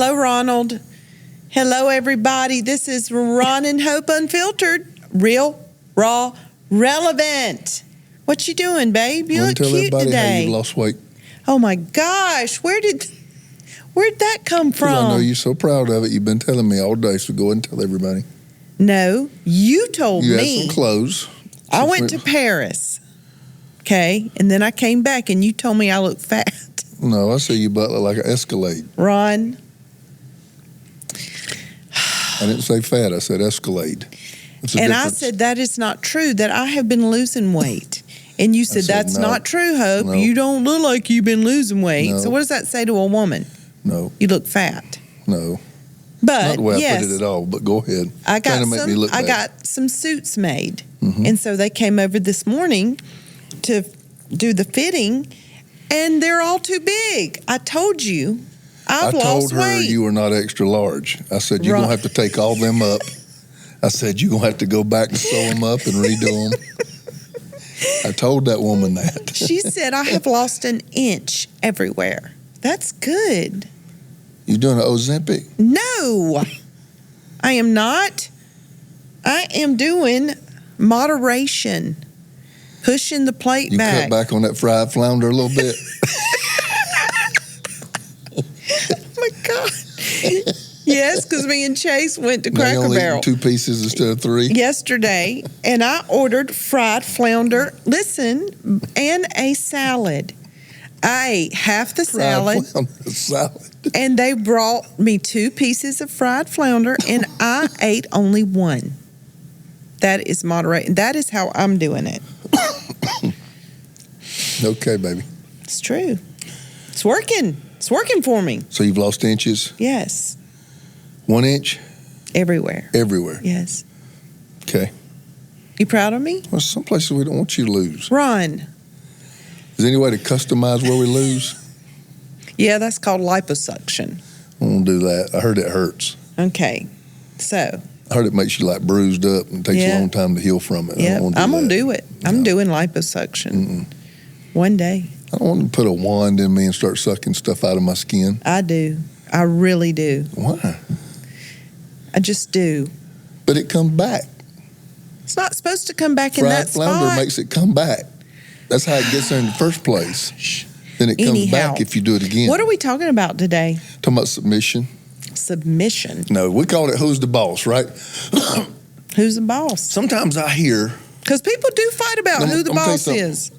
Hello, Ronald. Hello, everybody. This is Ron and Hope Unfiltered. Real, raw, relevant. What you doing, babe? You look tell cute everybody today. how you've lost weight. Oh my gosh, where'd that come 'Cause from? I know you're so proud of it. You've been telling me all day, so go ahead and tell everybody. No, you told You me. had some clothes. I went to Paris, okay, and then I came back and you told me I look fat. No, I see you butt look like an Escalade. Ron. I didn't say fat. I said Escalade. And I said that is not true, that I have been losing weight. And you said that's no. not true, Hope. No. You don't look like you've been losing weight. No. So what does that say to a woman? No. You look fat. No. But Not the way yes, I put it at all, but go ahead. I got Make me look bad. got some suits made. Mhm. And so they came over this morning to do the fitting, and they're all too big. I told you. I I've told lost her weight. you were not extra large. I said, you're Right. going to have to take all them up. I said, you're going to have to go back and sew them up and redo them. I told that woman that. She said, I have lost an inch everywhere. That's good. You doing an Ozempic? No, I am not. I am doing moderation, pushing the plate You back. cut back on that fried flounder a little bit? Oh my God. Yes, because me and Chase went to Now you Cracker only Barrel eating 2 pieces instead of 3? yesterday, and I ordered fried flounder, listen, and a salad. I ate half the salad, and they brought me 2 pieces of fried flounder, and I ate only 1. That is moderate. That is how I'm doing it. Okay, baby. It's true. It's working. It's working for me. So you've lost inches? Yes. 1 inch? Everywhere. Everywhere. Yes. Okay. You proud of me? Well, some places we don't want you to lose. Ron. Is there any way to customize where we lose? Yeah, that's called liposuction. I won't do that. I heard it hurts. Okay. So. I heard it makes you like bruised up and takes a long time to heal from it. Yeah, I'm going to do it. I'm doing liposuction. One day. I don't want to put a wand in me and start sucking stuff out of my skin. I do. I really do. Why? I just do. But it comes back. It's not supposed to come back in that spot. Fried flounder makes it come back. That's how it gets there in the first place. Then it comes back if you do it again. What are we talking about today? Talking about submission. Submission. No, we call it who's the boss, right? Who's the boss? Sometimes I hear. Because people do fight about who the boss is.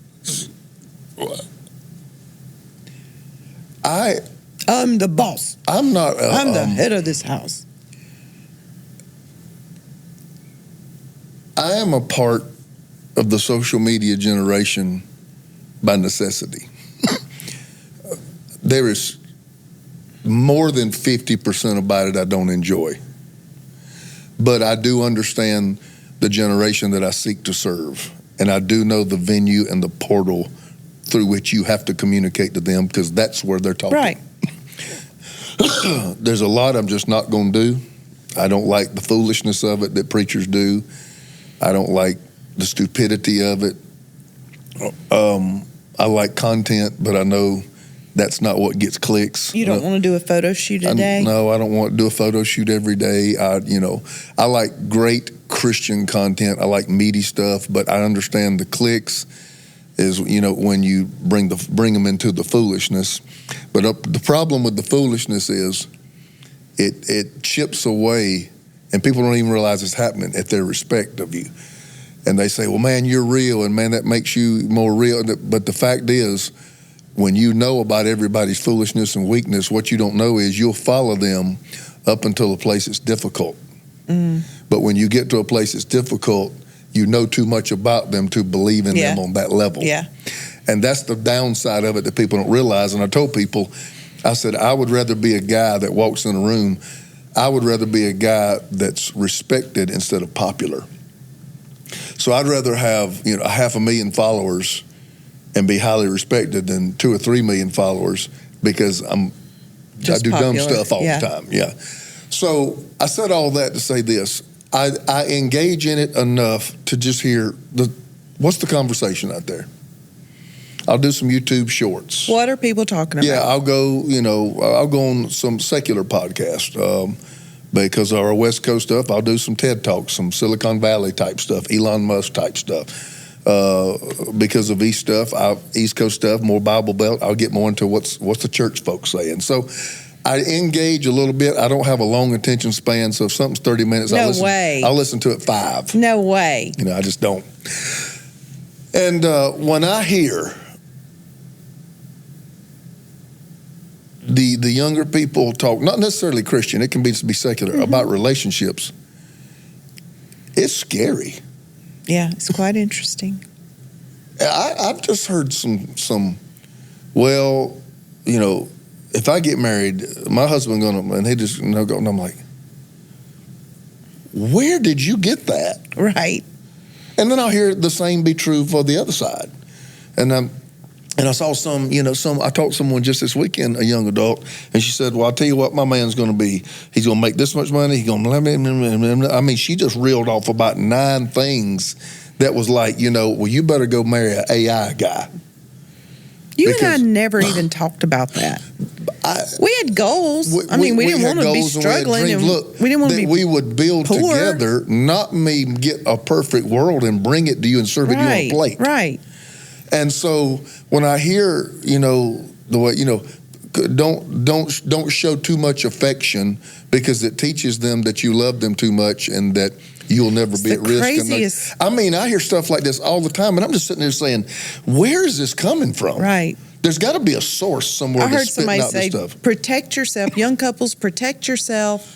I'm the boss. I'm not. I'm the head of this house. I am a part of the social media generation by necessity. There is more than 50% about it I don't enjoy. But I do understand the generation that I seek to serve. And I do know the venue and the portal through which you have to communicate to them, because that's where they're talking. Right. There's a lot I'm just not going to do. I don't like the foolishness of it that preachers do. I don't like the stupidity of it. I like content, but I know that's not what gets clicks. You don't want to do a photo shoot a day? No, I don't want to do a photo shoot every day. I like great Christian content. I like meaty stuff, but I understand the clicks is, when you bring them into the foolishness. But the problem with the foolishness is it chips away, and people don't even realize it's happening, at their respect of you. And they say, well, man, you're real, and man, that makes you more real. But the fact is, when you know about everybody's foolishness and weakness, what you don't know is you'll follow them up until a place that's difficult. But when you get to a place that's difficult, you know too much about them to believe in them on that level. Yeah. And that's the downside of it that people don't realize. And I told people, I said, I would rather be a guy that walks in a room. I would rather be a guy that's respected instead of popular. So I'd rather have, 500,000 followers and be highly respected than 2 or 3 million followers, because I do dumb stuff all the time. Yeah. So I said all that to say this. I engage in it enough to just hear what's the conversation out there? I'll do some YouTube shorts. What are people talking about? Yeah, I'll go on some secular podcast. Because of our West Coast stuff, I'll do some TED Talks, some Silicon Valley type stuff, Elon Musk type stuff. Because of East Coast stuff, more Bible Belt, I'll get more into what's the church folks saying. So I engage a little bit. I don't have a long attention span, so if something's 30 minutes, I'll listen to it 5. No way. I just don't. And when I hear the younger people talk, not necessarily Christian, it can be secular, about relationships, it's scary. Yeah, it's quite interesting. I've just heard some well, if I get married, my husband and he just go, and I'm like, where did you get that? Right. And then I'll hear the same be true for the other side. And I saw I talked to someone just this weekend, a young adult, and she said, well, I'll tell you what my man's going to be. He's going to make this much money. He's going to, I mean, she just reeled off about 9 things that was like, well, you better go marry an AI guy. And I never even talked about that. We had goals. We didn't want to be struggling. We didn't want to be we would build poor together, not me get a perfect world and bring it to you and serve it you on a plate. Right. And so when I hear, the way, don't show too much affection because it teaches them that you love them too much and that you'll never be at risk. Craziest. I hear stuff like this all the time, and I'm just sitting there saying, where is this coming from? Right. There's got to be a source somewhere. I heard somebody out say, this stuff. protect yourself. Young couples, protect yourself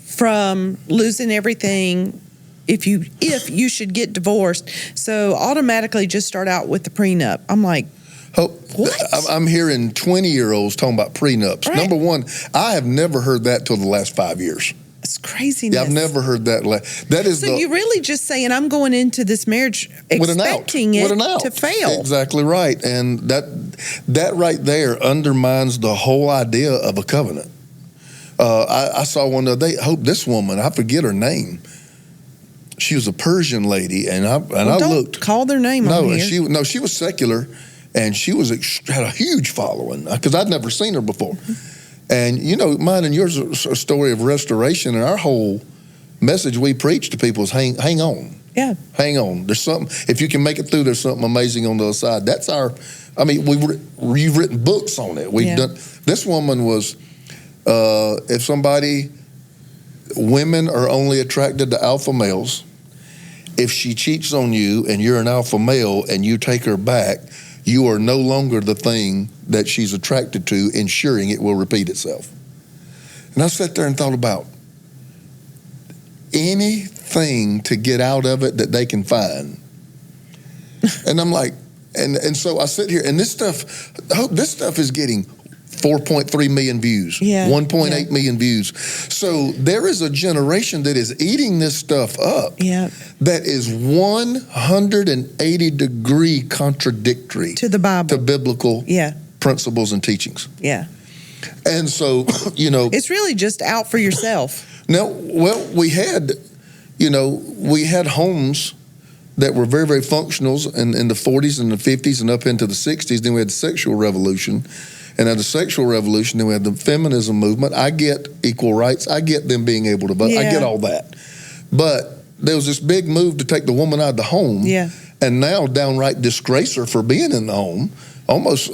from losing everything if you should get divorced. So automatically just start out with the prenup. I'm like, what? I'm hearing 20-year-olds talking about prenups. Right. Number one, I have never heard that till the last 5 years. It's craziness. Yeah, I've never heard that. That is. So you're really just saying, I'm going into this marriage expecting it to fail. Exactly right, and that right there undermines the whole idea of a covenant. I saw one the other day. This woman, I forget her name. She was a Persian lady, and I looked. Call their name. She was secular, and she had a huge following because I'd never seen her before. And mine and yours are a story of restoration, and our whole message we preach to people is hang on. Yeah. Hang on. There's something, if you can make it through, there's something amazing on the other side. That's we've written books on it. We've done, this woman was, women are only attracted to alpha males. If she cheats on you and you're an alpha male and you take her back, you are no longer the thing that she's attracted to, ensuring it will repeat itself. And I sat there and thought about anything to get out of it that they can find. And I'm like, and so I sit here, and this stuff is getting 4.3 million views, 1.8 million views. So there is a generation that is eating this stuff up that is 180-degree contradictory to the Bible, to biblical principles and teachings. Yeah. And so, it's really just out for yourself. Now, well, we had homes that were very, very functional in the 40s and the 50s and up into the 60s. Then we had the sexual revolution. And at the sexual revolution, then we had the feminism movement. I get equal rights. I get them being able to vote. I get all that. But there was this big move to take the woman out of the home. Yeah. And now downright disgrace her for being in the home. Almost,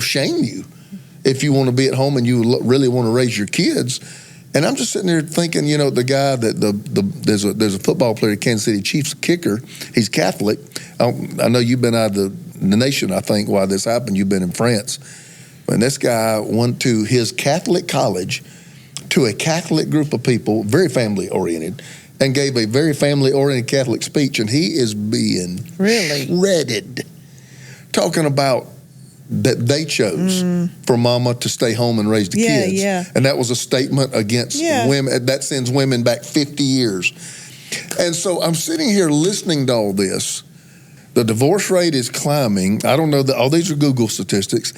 shame you if you want to be at home and you really want to raise your kids. And I'm just sitting there thinking, the guy that there's a football player, Kansas City Chiefs kicker. He's Catholic. I know you've been out of the nation, I think, while this happened. You've been in France. And this guy went to his Catholic college to a Catholic group of people, very family-oriented, and gave a very family-oriented Catholic speech. And he is being shredded, talking about that they chose for mama to stay home and raise the kids. Yeah. And that was a statement against women. That sends women back 50 years. And so I'm sitting here listening to all this. The divorce rate is climbing. I don't know, all these are Google statistics.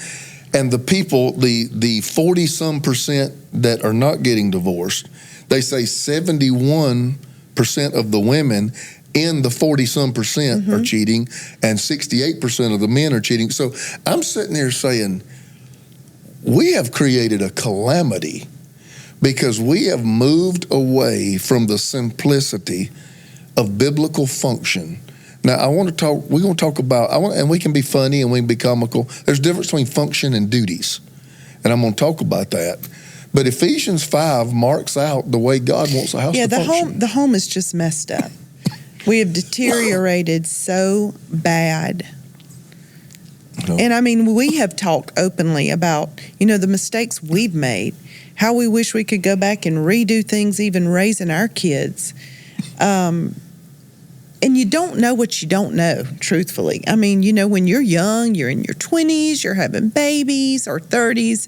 And the people, the 40-some% that are not getting divorced, they say 71% of the women in the 40-some% are cheating, and 68% of the men are cheating. So I'm sitting here saying, we have created a calamity because we have moved away from the simplicity of biblical function. Now, we're going to talk about, and we can be funny and we can be comical. There's a difference between function and duties, and I'm going to talk about that. But Ephesians 5 marks out the way God wants a house to function. The home is just messed up. We have deteriorated so bad. No. And I mean, we have talked openly about, the mistakes we've made, how we wish we could go back and redo things, even raising our kids. And you don't know what you don't know, truthfully. I mean, when you're young, you're in your 20s, you're having babies or 30s,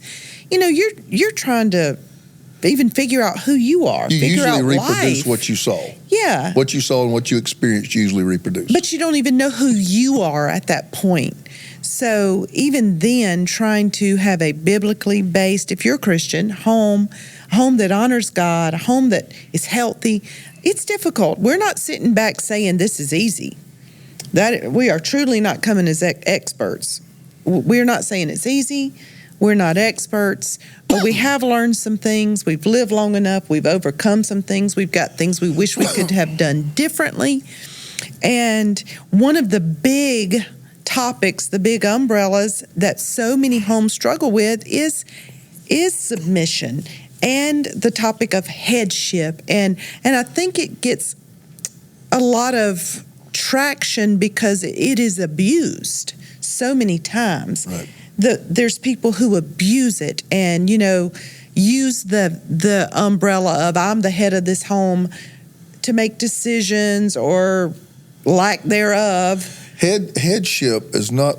you're trying to even figure out who you are. You figure usually out reproduce life. what you saw. Yeah. What you saw and what you experienced usually reproduce. But you don't even know who you are at that point. So even then, trying to have a biblically based, if you're a Christian, a home that honors God, a home that is healthy, it's difficult. We're not sitting back saying this is easy. That we are truly not coming as experts. We're not saying it's easy. We're not experts, but we have learned some things. We've lived long enough. We've overcome some things. We've got things we wish we could have done differently. And one of the big topics, the big umbrellas that so many homes struggle with is submission and the topic of headship. And I think it gets a lot of traction because it is abused so many times. Right. There's people who abuse it and, use the umbrella of I'm the head of this home to make decisions or lack thereof. Headship is not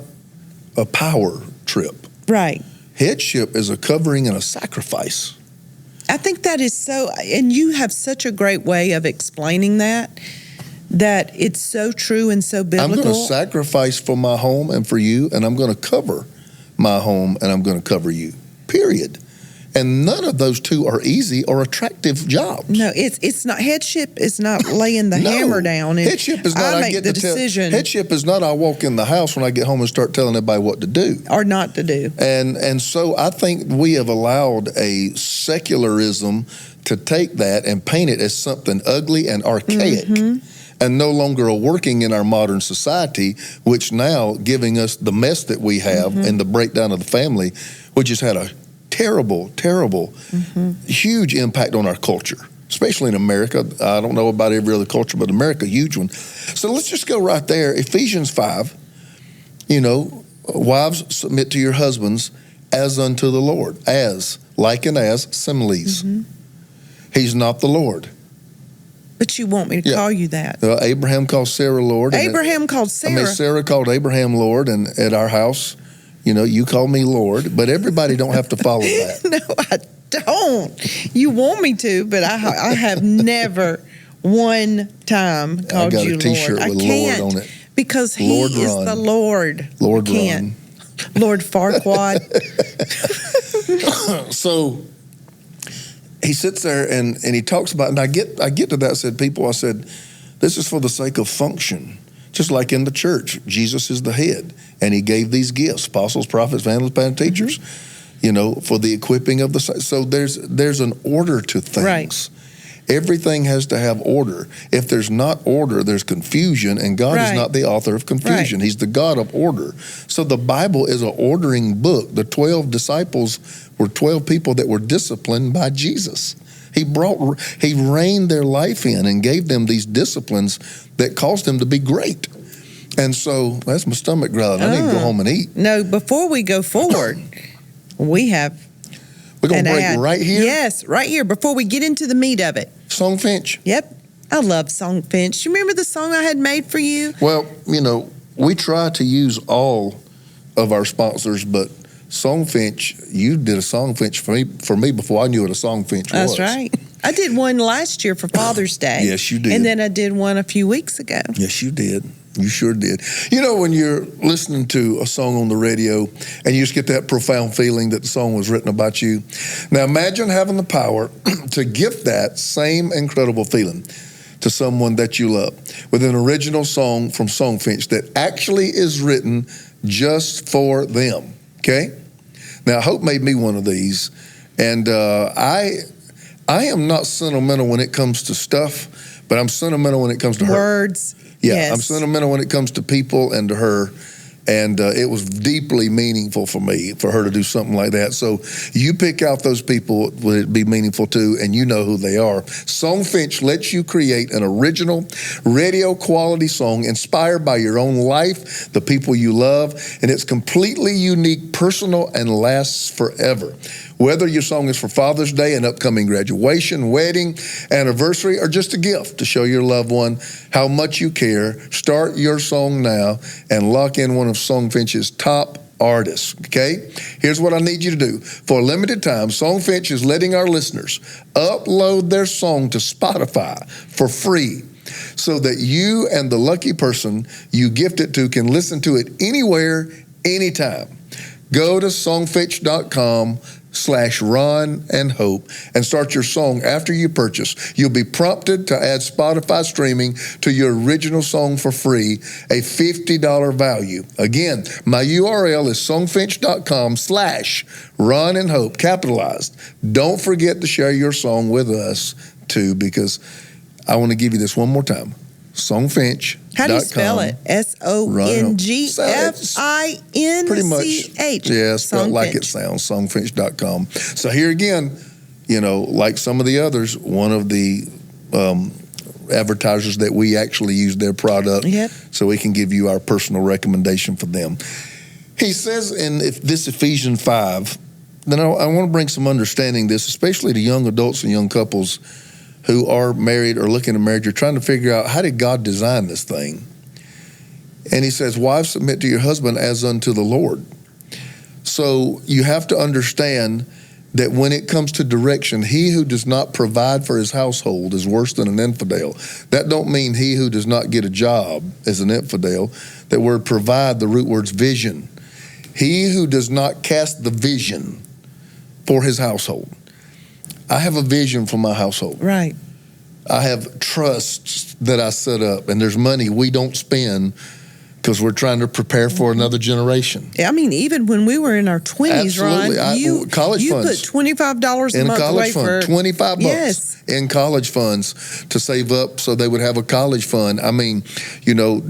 a power trip. Right. Headship is a covering and a sacrifice. I think that is so, and you have such a great way of explaining that it's so true and so biblical. I'm going to sacrifice for my home and for you, and I'm going to cover my home and I'm going to cover you, period. And none of those two are easy or attractive jobs. No, it's not. Headship is not laying the hammer down. And headship is not. I get the decision. Headship is not. I walk in the house when I get home and start telling everybody what to do or not to do. And so I think we have allowed a secularism to take that and paint it as something ugly and archaic. And no longer a working in our modern society, which now giving us the mess that we have and the breakdown of the family, which has had a terrible, huge impact on our culture, especially in America. I don't know about every other culture, but America, a huge one. So let's just go right there. Ephesians 5, wives, submit to your husbands as unto the Lord, as, like and as, similes. He's not the Lord. But you want me to call you that. Abraham called Sarah Lord. Abraham called Sarah. Sarah called Abraham Lord, and at our house, you call me Lord, but everybody don't have to follow that. No, I don't. You want me to, but I have never one time called you Lord. I got a T-shirt with Lord on it. Because he is the Lord. Lord Run. Lord Farquaad. So he sits there and he talks about, and I get to that, I said, this is for the sake of function. Just like in the church, Jesus is the head, and he gave these gifts, apostles, prophets, evangelists, and teachers, for the equipping of the, so there's an order to things. Right. Everything has to have order. If there's not order, there's confusion, and God is not the author of confusion. He's the God of order. So the Bible is an ordering book. The 12 disciples were 12 people that were disciplined by Jesus. He reined their life in and gave them these disciplines that caused them to be great. And so that's my stomach growling. I need to go home and eat. No, before we go forward, we're going to break right here? Yes, right here, before we get into the meat of it. Songfinch? Yep. I love Songfinch. You remember the song I had made for you? Well, we try to use all of our sponsors, but Songfinch, you did a Songfinch for me before I knew what a Songfinch was. That's right. I did one last year for Father's Day. Yes, you did. And then I did one a few weeks ago. Yes, you did. You sure did. When you're listening to a song on the radio and you just get that profound feeling that the song was written about you. Now imagine having the power to gift that same incredible feeling to someone that you love with an original song from Songfinch that actually is written just for them, okay? Now, Hope made me one of these, and I am not sentimental when it comes to stuff, but I'm sentimental when it comes to words. Yeah, yes. I'm sentimental when it comes to people and to her. And it was deeply meaningful for me, for her to do something like that. So you pick out those people would it be meaningful to, and you know who they are. Songfinch lets you create an original radio quality song inspired by your own life, the people you love, and it's completely unique, personal, and lasts forever. Whether your song is for Father's Day, an upcoming graduation, wedding, anniversary, or just a gift to show your loved one how much you care, start your song now and lock in one of Songfinch's top artists, okay? Here's what I need you to do. For a limited time, Songfinch is letting our listeners upload their song to Spotify for free so that you and the lucky person you gift it to can listen to it anywhere, anytime. Go to songfinch.com/Ron and Hope and start your song after you purchase. You'll be prompted to add Spotify streaming to your original song for free, a $50 value. Again, my URL is songfinch.com/Ron and Hope, capitalized. Don't forget to share your song with us too, because I want to give you this one more time. Songfinch.com. How do you spell it? SONGFINCH. Pretty much. Yeah, spelled like it sounds. Songfinch.com. So here again, you know, like some of the others, one of the advertisers that we actually use their product, so we can give you our personal recommendation for them. He says in this Ephesians 5, then I want to bring some understanding this, especially to young adults and young couples who are married or looking at marriage. You're trying to figure out, how did God design this thing? And he says, wives, submit to your husband as unto the Lord. So you have to understand that when it comes to direction, he who does not provide for his household is worse than an infidel. That don't mean he who does not get a job is an infidel. That word provide, the root word's vision. He who does not cast the vision for his household. I have a vision for my household. Right. I have trusts that I set up, and there's money we don't spend because we're trying to prepare for another generation. I mean, even when we were in our 20s, Ron, you put $25 a month away for $25 in college funds to save up so they would have a college fund. I mean, you know,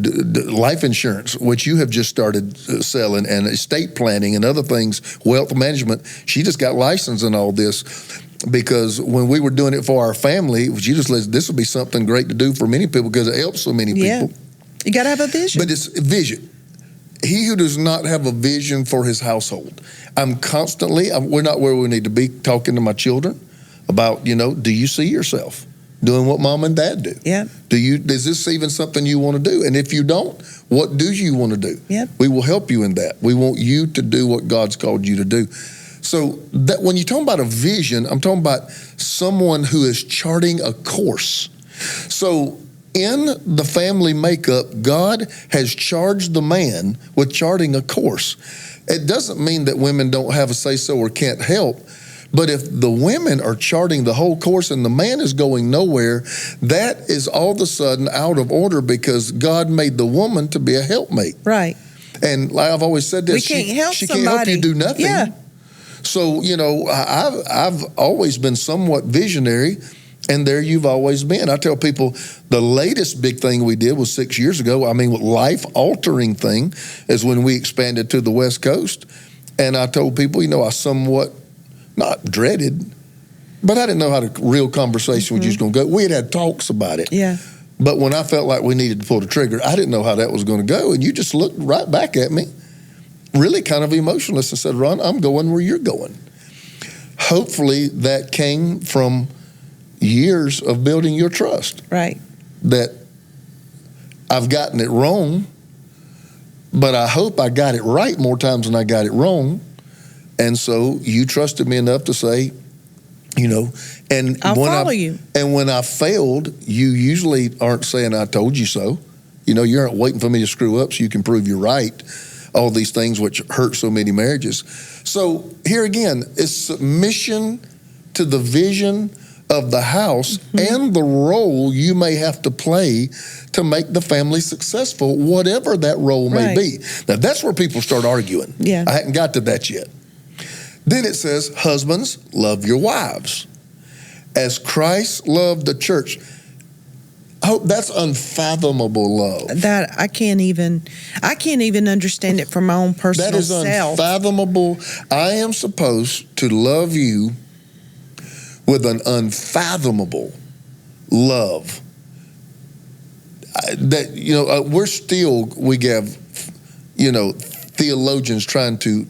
life insurance, which you have just started selling, and estate planning and other things, wealth management. She just got licensed in all this. Because when we were doing it for our family, she just said, this would be something great to do for many people because it helps so many people. You got to have a vision. But it's a vision. He who does not have a vision for his household. We're not where we need to be, talking to my children about, you know, do you see yourself doing what mom and dad do? Yeah. Is this even something you want to do? And if you don't, what do you want to do? Yep. We will help you in that. We want you to do what God's called you to do. So that when you talk about a vision, I'm talking about someone who is charting a course. So in the family makeup, God has charged the man with charting a course. It doesn't mean that women don't have a say-so or can't help, but if the women are charting the whole course and the man is going nowhere, that is all of a sudden out of order because God made the woman to be a helpmate. Right. And like I've always said this, she can't help you do nothing. Yeah. So, you know, I've always been somewhat visionary, and there you've always been. I tell people the latest big thing we did was 6 years ago. I mean, life-altering thing is when we expanded to the West Coast. And I told people, you know, I somewhat, not dreaded, but I didn't know how the real conversation was just going to go. We had talks about it. Yeah. But when I felt like we needed to pull the trigger, I didn't know how that was going to go. And you just looked right back at me, really kind of emotionless, and said, Ron, I'm going where you're going. Hopefully that came from years of building your trust. Right. That I've gotten it wrong, but I hope I got it right more times than I got it wrong. And so you trusted me enough to say, you know, and I'll follow you. And when I failed, you usually aren't saying I told you so. You know, you aren't waiting for me to screw up so you can prove you're right. All these things which hurt so many marriages. So here again is submission to the vision of the house and the role you may have to play to make the family successful, whatever that role may be. Now, that's where people start arguing. Yeah. I hadn't got to that yet. Then it says, husbands, love your wives as Christ loved the church. Oh, that's unfathomable love. That I can't even understand it from my own personal That is self. unfathomable. I am supposed to love you with an unfathomable love. We have, theologians trying to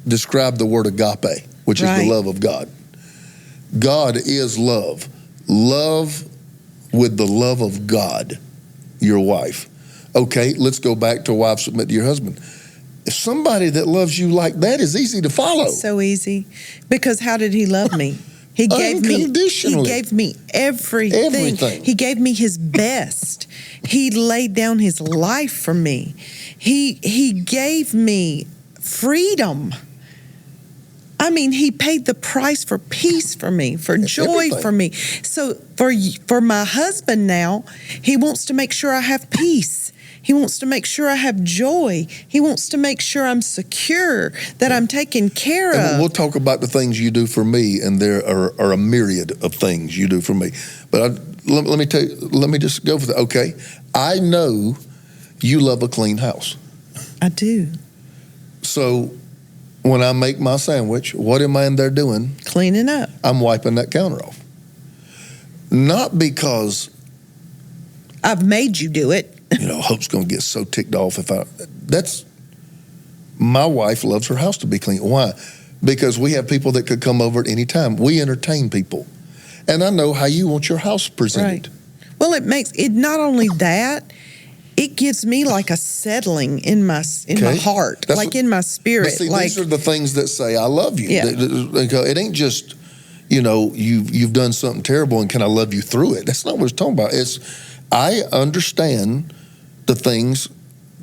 describe the word agape, which is the love of God. God is love. Love with the love of God, your wife. Okay, let's go back to wife, submit to your husband. If somebody that loves you like that is easy to follow. So easy. Because how did he love me? He gave me everything. He gave me his best. He laid down his life for me. He gave me freedom. I mean, he paid the price for peace for me, for joy for me. So for my husband now, he wants to make sure I have peace. He wants to make sure I have joy. He wants to make sure I'm secure, that I'm taken care of. We'll talk about the things you do for me, and there are a myriad of things you do for me. But let me just go for that. Okay, I know you love a clean house. I do. So when I make my sandwich, what am I in there doing? Cleaning up. I'm wiping that counter off. Not because I've made you do it. Hope's going to get so ticked off my wife loves her house to be clean. Why? Because we have people that could come over at any time. We entertain people. And I know how you want your house presented. Right. Well, it makes it not only that, it gives me like a settling in my heart, in my spirit. But see, these are the things that say, I love you. Yeah. It ain't just, you've done something terrible and can I love you through it? That's not what it's talking about. It's, I understand the things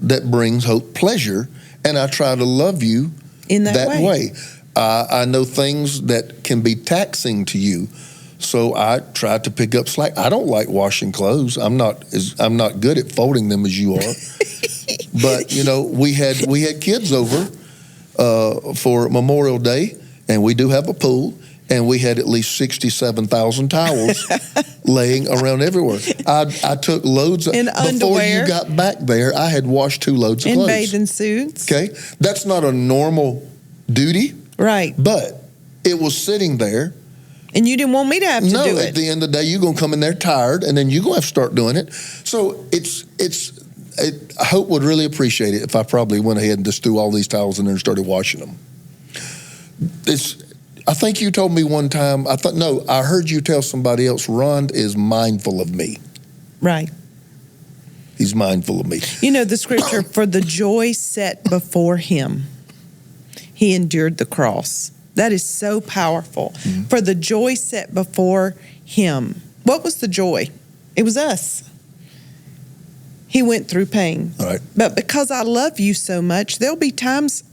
that brings Hope pleasure, and I try to love you in that way. I know things that can be taxing to you, so I try to pick up slack. I don't like washing clothes. I'm not good at folding them as you are. But we had kids over for Memorial Day, and we do have a pool. And we had at least 67,000 towels laying around everywhere. I took loads of, before you got back there, I had washed 2 loads of clothes. In bathing suits. Okay. That's not a normal duty. Right. But it was sitting there. And you didn't want me to have to do it. No, at the end of the day, you're going to come in there tired, and then you're going to have to start doing it. So I Hope would really appreciate it if I probably went ahead and just threw all these towels in there and started washing them. I think you told me one time, I heard you tell somebody else, Ron is mindful of me. Right. He's mindful of me. The scripture, for the joy set before him, he endured the cross. That is so powerful. Mm-hmm. For the joy set before him. What was the joy? It was us. He went through pain. All right. But because I love you so much, there'll be times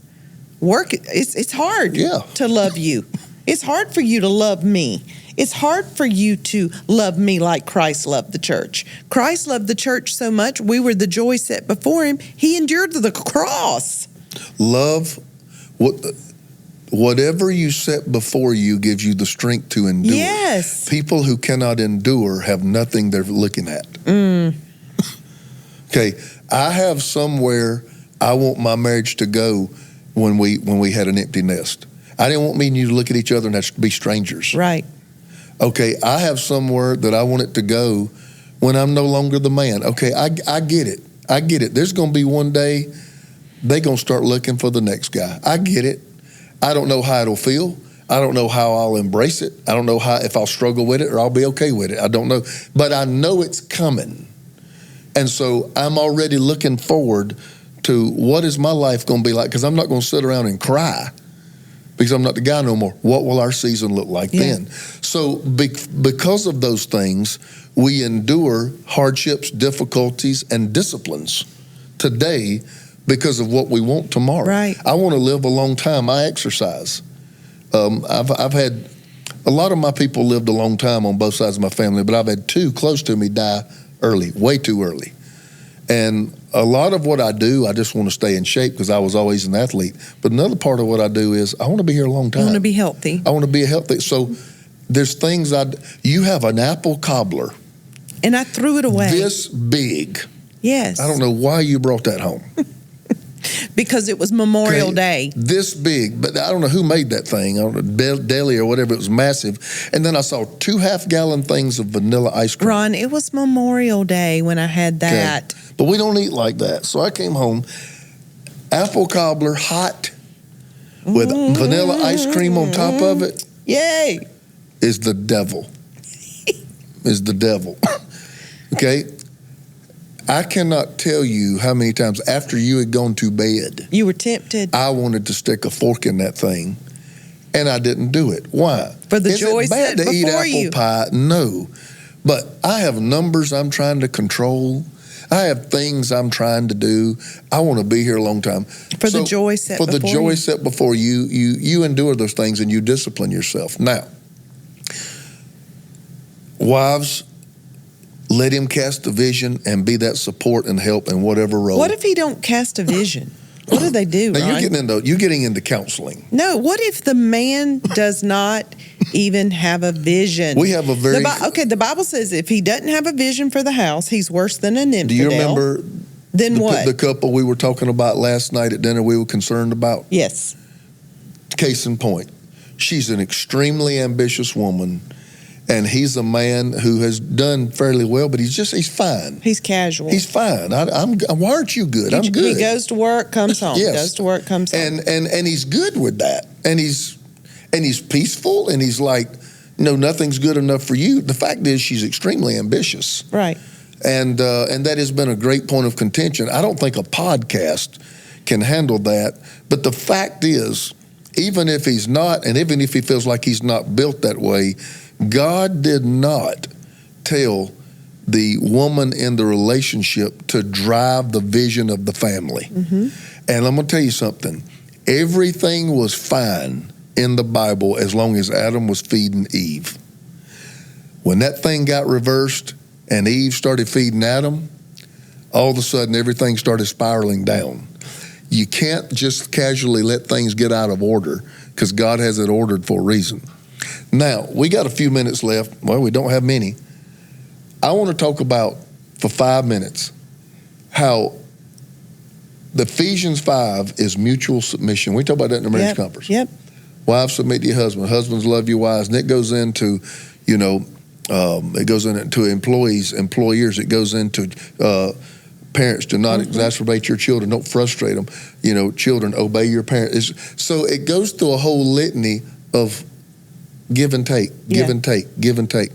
it's hard to love you. It's hard for you to love me. It's hard for you to love me like Christ loved the church. Christ loved the church so much, we were the joy set before him. He endured the cross. Love, whatever you set before you gives you the strength to endure. Yes. People who cannot endure have nothing they're looking at. Okay, I have somewhere I want my marriage to go when we had an empty nest. I didn't want me and you to look at each other and have to be strangers. Right. Okay, I have somewhere that I want it to go when I'm no longer the man. Okay, I get it. I get it. There's going to be one day they're going to start looking for the next guy. I get it. I don't know how it'll feel. I don't know how I'll embrace it. I don't know if I'll struggle with it or I'll be okay with it. I don't know. But I know it's coming. And so I'm already looking forward to what is my life going to be like, because I'm not going to sit around and cry because I'm not the guy no more. What will our season look like then? So because of those things, we endure hardships, difficulties, and disciplines today because of what we want tomorrow. Right. I want to live a long time. I exercise. I've had A lot of my people lived a long time on both sides of my family, but I've had two close to me die early, way too early. And a lot of what I do, I just want to stay in shape because I was always an athlete. But another part of what I do is I want to be here a long time. I want to be healthy. I want to be healthy. So there's things you have an apple cobbler. And I threw it away. This big. Yes. I don't know why you brought that home. Because it was Memorial Day. This big, but I don't know who made that thing. I don't know, Deli or whatever. It was massive. And then I saw 2 half-gallon things of vanilla ice cream. Ron, it was Memorial Day when I had that. Okay. But we don't eat like that. So I came home, apple cobbler, hot, with vanilla ice cream on top of it. Yay! Is the devil. Is the devil. Okay? I cannot tell you how many times after you had gone to bed, you were tempted. I wanted to stick a fork in that thing, and I didn't do it. Why? For the joy Is it bad set to eat before apple you. pie? No. But I have numbers I'm trying to control. I have things I'm trying to do. I want to be here a long time. For the joy set before you. For the joy set before you, you endure those things and you discipline yourself. Now, wives, let him cast the vision and be that support and help in whatever role. What if he don't cast a vision? What do they do, now, Ron? you're getting into counseling. No, what if the man does not even have a vision? We have a very... the Bible says if he doesn't have a vision for the house, he's worse than an infidel. Do you remember what? The couple we were talking about last night at dinner we were concerned about? Yes. Case in point, she's an extremely ambitious woman, and he's a man who has done fairly well, but he's fine. He's casual. He's fine. Why aren't you good? I'm good. He goes to work, comes home. Yes. Goes to work, comes home. And he's good with that. And he's peaceful, and he's like, no, nothing's good enough for you. The fact is she's extremely ambitious. Right. And that has been a great point of contention. I don't think a podcast can handle that. But the fact is, even if he's not, and even if he feels like he's not built that way, God did not tell the woman in the relationship to drive the vision of the family. Mm-hmm. And I'm going to tell you something. Everything was fine in the Bible as long as Adam was feeding Eve. When that thing got reversed and Eve started feeding Adam, all of a sudden everything started spiraling down. You can't just casually let things get out of order because God has it ordered for a reason. Now, we got a few minutes left. Well, we don't have many. I want to talk about, for 5 minutes, how the Ephesians 5 is mutual submission. We talk about that in the marriage conference. Yep. Wives, submit to your husband. Husbands, love your wives. And it goes into, it goes into employees, employers. It goes into parents. Do not exacerbate your children. Don't frustrate them. Children, obey your parents. So it goes through a whole litany of give and take, give and take, give and take.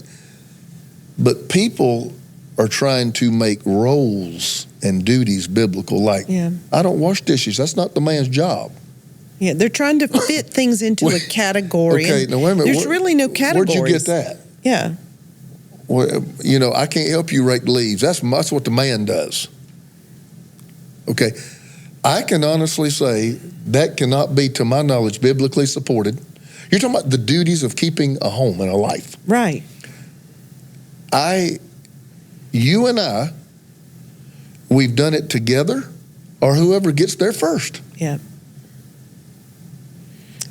But people are trying to make roles and duties biblical. Like, I don't wash dishes. That's not the man's job. Yeah, they're trying to fit things into a category. Okay, now wait a minute. There's really no categories. Where'd you get that? Yeah. Well, I can't help you rake leaves. That's what the man does. Okay. I can honestly say that cannot be, to my knowledge, biblically supported. You're talking about the duties of keeping a home and a life. Right. You and I, we've done it together, or whoever gets there first. Yeah.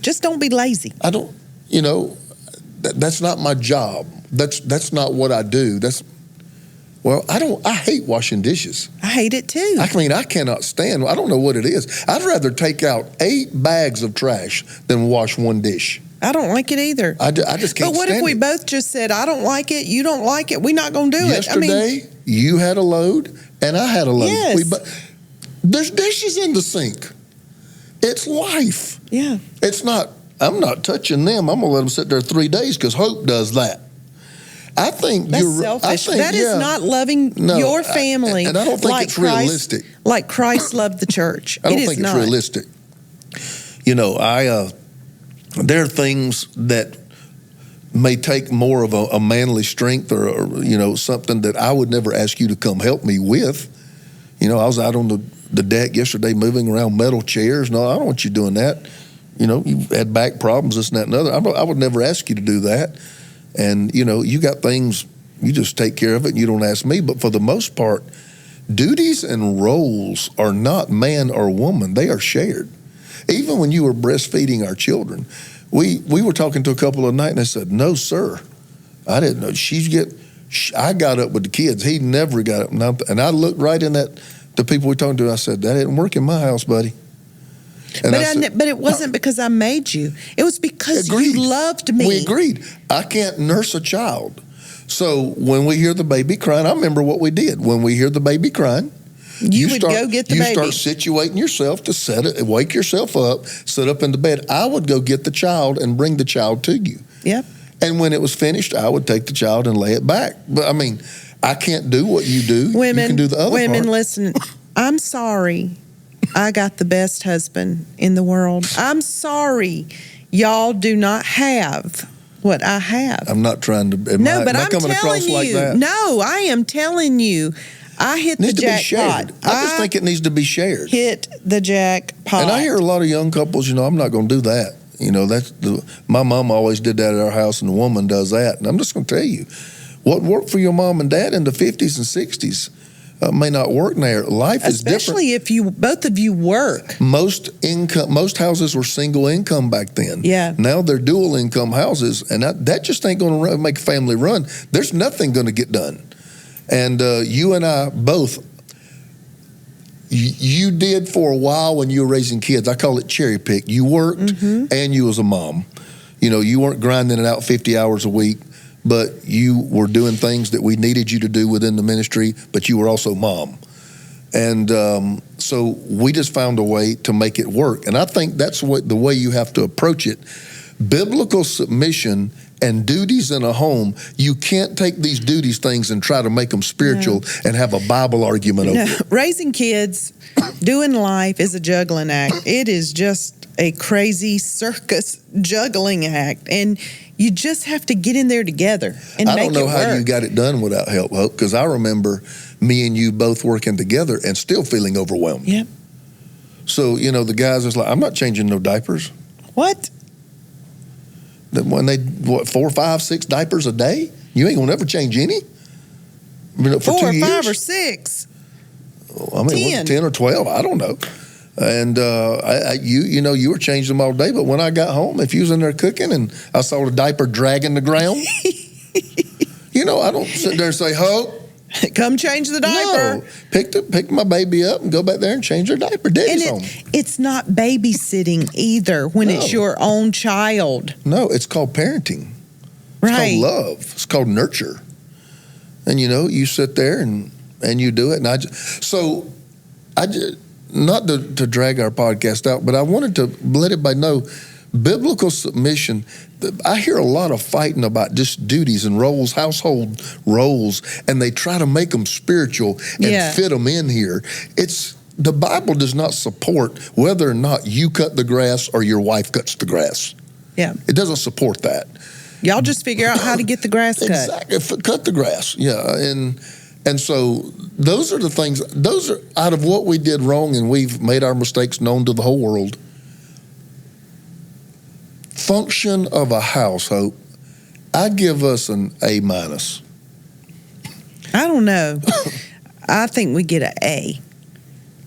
Just don't be lazy. That's not my job. That's not what I do. I hate washing dishes. I hate it too. I cannot stand, I don't know what it is. I'd rather take out 8 bags of trash than wash one dish. I don't like it either. I just can't stand it. But what if we both just said, I don't like it, you don't like it, we're not going to do it? Yesterday, you had a load and I had a load. Yes. There's dishes in the sink. It's life. Yeah. It's not, I'm not touching them. I'm going to let them sit there 3 days because Hope does that. I think that's selfish. That is not loving your family. And I don't think it's realistic. Like Christ loved the church. I don't think it's realistic. There are things that may take more of a manly strength or something that I would never ask you to come help me with. I was out on the deck yesterday moving around metal chairs. No, I don't want you doing that. you had back problems, this and that and other. I would never ask you to do that. And, you got things, you just take care of it and you don't ask me. But for the most part, duties and roles are not man or woman. They are shared. Even when you were breastfeeding our children, we were talking to a couple of night and they said, no, sir, I didn't know. I got up with the kids. He never got up. And I looked right in the people we talking to. I said, that didn't work in my house, buddy. And but it wasn't because I made you. It was because you loved me. We agreed. I can't nurse a child. So when we hear the baby crying, I remember what we did. When we hear the baby crying, you would go get the baby. You start situating yourself to wake yourself up, sit up in the bed. I would go get the child and bring the child to you. Yep. And when it was finished, I would take the child and lay it back. But I mean, I can't do what you do. Women, you can do the other women, part. Listen, I'm sorry. I got the best husband in the world. I'm sorry. Y'all do not have what I have. I'm not trying to. No, but I'm coming across telling you. like that? No, I am telling you. I hit the jackpot. I just think it needs to be shared. Hit the jackpot. And I hear a lot of young couples, I'm not going to do that. My mom always did that at our house, and the woman does that. And I'm just going to tell you, what worked for your mom and dad in the 50s and 60s may not work now. Life is different. Especially if both of you work. Most houses were single income back then. Yeah. Now they're dual income houses, and that just ain't going to make a family run. There's nothing going to get done. And you and I both, you did for a while when you were raising kids. I call it cherry pick. You worked and you was a mom. You weren't grinding it out 50 hours a week, but you were doing things that we needed you to do within the ministry, but you were also mom. And so we just found a way to make it work. And I think that's the way you have to approach it. Biblical submission and duties in a home, you can't take these duties things and try to make them spiritual and have a Bible argument over it. Raising kids, doing life is a juggling act. It is just a crazy circus juggling act. And you just have to get in there together and make it work. I don't know how you got it done without help, Hope, because I remember me and you both working together and still feeling overwhelmed. Yep. So, the guys was like, I'm not changing no diapers. What? When 4, 5, 6 diapers a day, you ain't gonna ever change any. For 4 or 2 years? 5 or 6. I mean, 10 or 12, I don't know. And you were changing them all day. But when I got home, if you was in there cooking and I saw the diaper dragging the ground, I don't sit there and say, "Hope, come change the diaper." No, pick my baby up and go back there and change her diaper. Daddy's home. It's not babysitting either when it's your own child. No, it's called parenting. It's called love. It's called nurture. And you sit there and you do it. And not to drag our podcast out, but I wanted to let everybody know biblical submission. I hear a lot of fighting about just duties and roles, household roles, and they try to make them spiritual and fit them in here. The Bible does not support whether or not you cut the grass or your wife cuts the grass. Yeah. It doesn't support that. Y'all just figure out how to get the grass cut. Exactly. Cut the grass. Yeah. And so those are the things, those are out of what we did wrong, and we've made our mistakes known to the whole world. Function of a house, Hope, I give us an A-. I don't know. I think we get an A.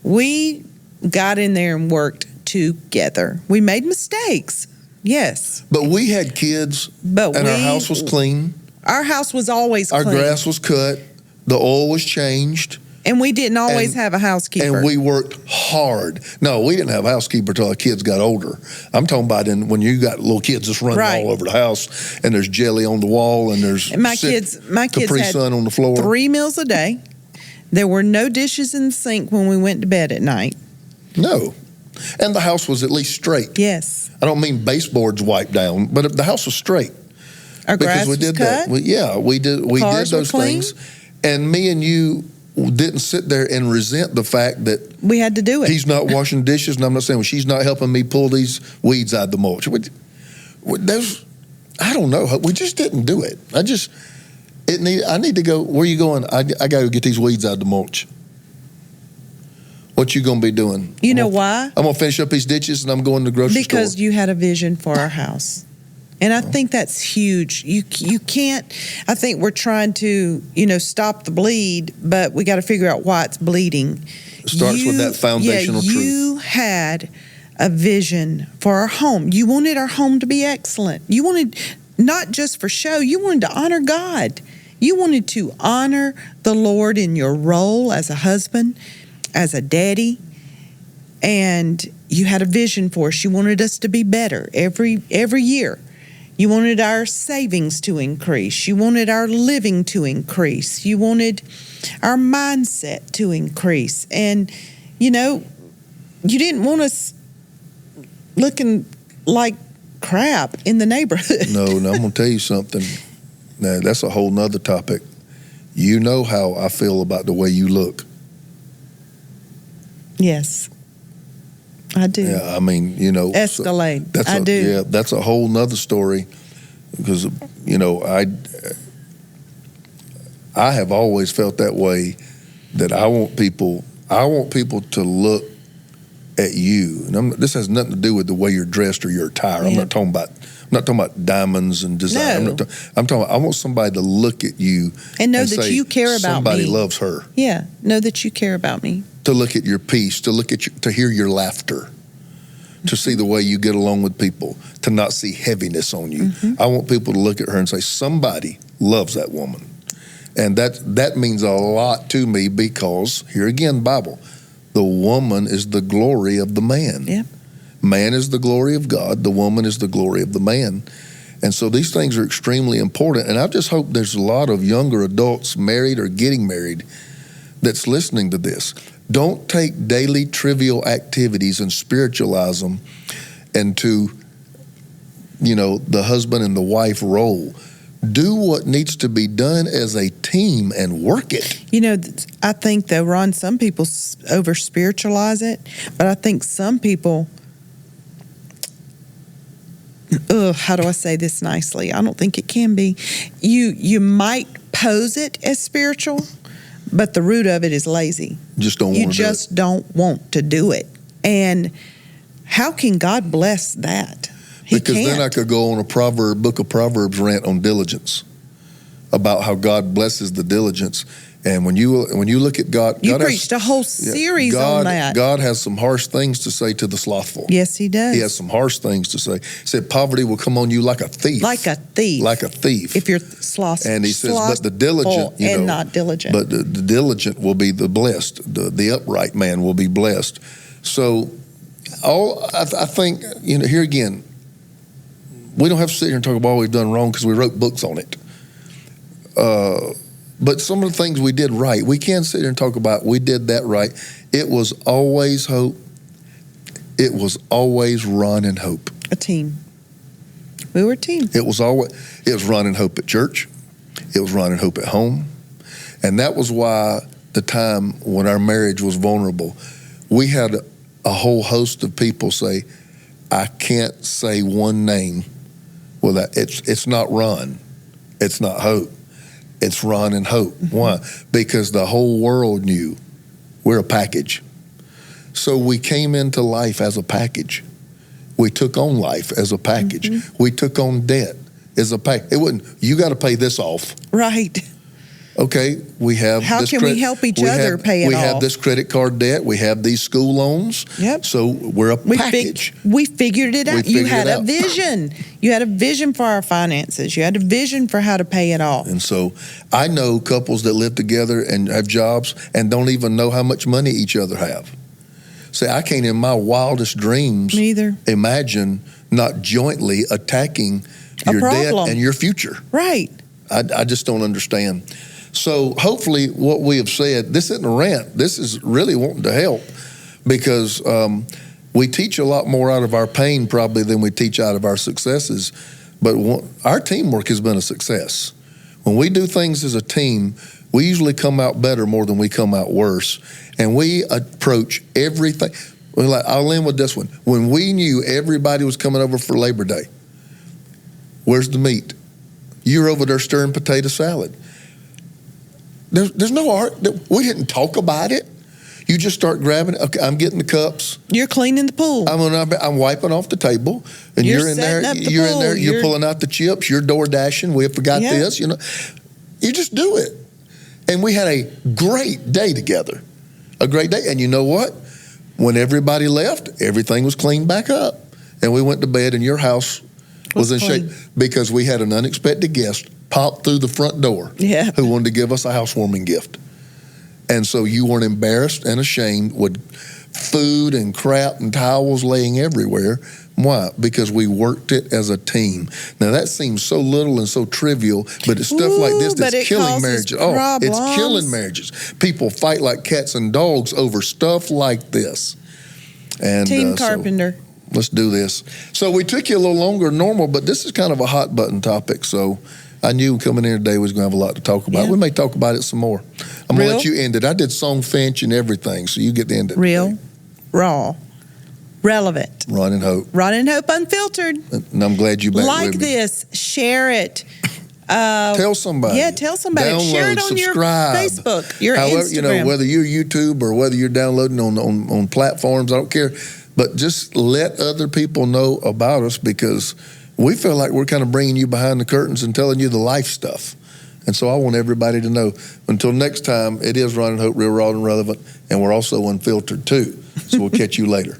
We got in there and worked together. We made mistakes, yes. But we had kids, and our house was clean. Our house was always clean. Our grass was cut. The oil was changed. And we didn't always have a housekeeper. And we worked hard. No, we didn't have a housekeeper until our kids got older. I'm talking about when you got little kids just running all over the house, and there's jelly on the wall, and there's my kids Capri had Sun on the floor. 3 meals a day. There were no dishes in the sink when we went to bed at night. No. And the house was at least straight. Yes. I don't mean baseboards wiped down, but the house was straight. Our grass was cut. That. We did those things. And me and you didn't sit there and resent the fact that we had to do it. He's not washing dishes, and I'm not saying she's not helping me pull these weeds out of the mulch. I don't know. We just didn't do it. I need to go. Where are you going? I got to get these weeds out of the mulch. What you going to be doing? You know why? I'm going to finish up these ditches and I'm going to the grocery store. Because you had a vision for our house. And I think that's huge. You can't, I think we're trying to, stop the bleed, but we got to figure out why it's bleeding. It starts with that foundational truth. You had a vision for our home. You wanted our home to be excellent. You wanted, not just for show, you wanted to honor God. You wanted to honor the Lord in your role as a husband, as a daddy, and you had a vision for us. You wanted us to be better every year. You wanted our savings to increase. You wanted our living to increase. You wanted our mindset to increase. And, you didn't want us looking like crap in the neighborhood. No, I'm going to tell you something. Now, that's a whole nother topic. You know how I feel about the way you look. Yes, I do. Yeah, I mean, Escalade. I do. Yeah, that's a whole nother story because, I have always felt that way, that I want people to look at you. And this has nothing to do with the way you're dressed or your attire. Yeah. I'm not talking about diamonds and design. No. I'm talking about, I want somebody to look at you and know that you care about somebody me. Loves her. Yeah, know that you care about me. To look at your peace, to hear your laughter, to see the way you get along with people, to not see heaviness on you. Mm-hmm. I want people to look at her and say, somebody loves that woman. And that means a lot to me because, here again, Bible, the woman is the glory of the man. Yeah. Man is the glory of God. The woman is the glory of the man. And so these things are extremely important. And I just hope there's a lot of younger adults married or getting married that's listening to this. Don't take daily trivial activities and spiritualize them into, the husband and the wife role. Do what needs to be done as a team and work it. I think, though, Ron, some people over-spiritualize it, but I think some people, how do I say this nicely? I don't think it can be. You might pose it as spiritual, but the root of it is lazy. You just don't want to do it. And how can God bless that? Because then I could go on a book of Proverbs rant on diligence, about how God blesses the diligence. And when you look at God, you preached a whole series on that. God has some harsh things to say to the slothful. Yes, He does. He has some harsh things to say. He said, poverty will come on you like a thief. Like a thief. Like a thief. If you're slothful. And He says, but the diligent, and not diligent. But the diligent will be the blessed. The upright man will be blessed. So, I think, here again, we don't have to sit here and talk about what we've done wrong because we wrote books on it. But some of the things we did right, we can sit here and talk about we did that right. It was always Hope. It was always Ron and Hope. A team. We were a team. It was Ron and Hope at church. It was Ron and Hope at home. And that was why the time when our marriage was vulnerable, we had a whole host of people say, I can't say one name without, it's not Ron. It's not Hope. It's Ron and Hope. Mm-hmm. Why? Because the whole world knew we're a package. So we came into life as a package. We took on life as a package. Mm-hmm. We took on debt as a package. It wasn't, you got to pay this off. Right. Okay, we have How this can we help each other pay it off? We have this credit card debt. We have these school loans. Yep. So we're a package. We figured it out. You had a vision. You had a vision for our finances. You had a vision for how to pay it off. And so I know couples that live together and have jobs and don't even know how much money each other have. See, I can't in my wildest dreams imagine not jointly attacking your debt and your future. Right. I just don't understand. So hopefully what we have said, this isn't a rant. This is really wanting to help because we teach a lot more out of our pain probably than we teach out of our successes. But our teamwork has been a success. When we do things as a team, we usually come out better more than we come out worse. And we approach everything. I'll end with this one. When we knew everybody was coming over for Labor Day, where's the meat? You're over there stirring potato salad. There's no art. We didn't talk about it. You just start grabbing it. Okay, I'm getting the cups. You're cleaning the pool. I'm wiping off the table, and you're in there. You're in there. You're pulling out the chips. You're door dashing. We forgot this. You know, you just do it. And we had a great day together, a great day. And you know what? When everybody left, everything was cleaned back up, and we went to bed. And your house was in shape because we had an unexpected guest pop through the front door. Yeah. Who wanted to give us a housewarming gift. And so you weren't embarrassed and ashamed with food and crap and towels laying everywhere. Why? Because we worked it as a team. Now, that seems so little and so trivial, but it's stuff like this that's killing marriages. Oh, it's killing marriages. People fight like cats and dogs over stuff like this. And Team Carpenter. So let's do this. So we took you a little longer than normal, but this is kind of a hot button topic. So I knew coming in today we was going to have a lot to talk about. Yeah. We may talk about it some more. I'm going to let you end it. I did Songfinch and everything, so you get to end it. Real, raw, relevant. Ron and Hope. Ron and Hope Unfiltered. And I'm glad you back like with me. this. Share it. Tell somebody. Yeah, tell somebody. Download, share it on subscribe. Your Facebook, your Instagram. You know, whether you're YouTube or whether you're downloading on platforms, I don't care. But just let other people know about us because we feel like we're kind of bringing you behind the curtains and telling you the life stuff. And so I want everybody to know. Until next time, it is Ron and Hope, Real, Raw, and Relevant. And we're also Unfiltered, too. So we'll catch you later.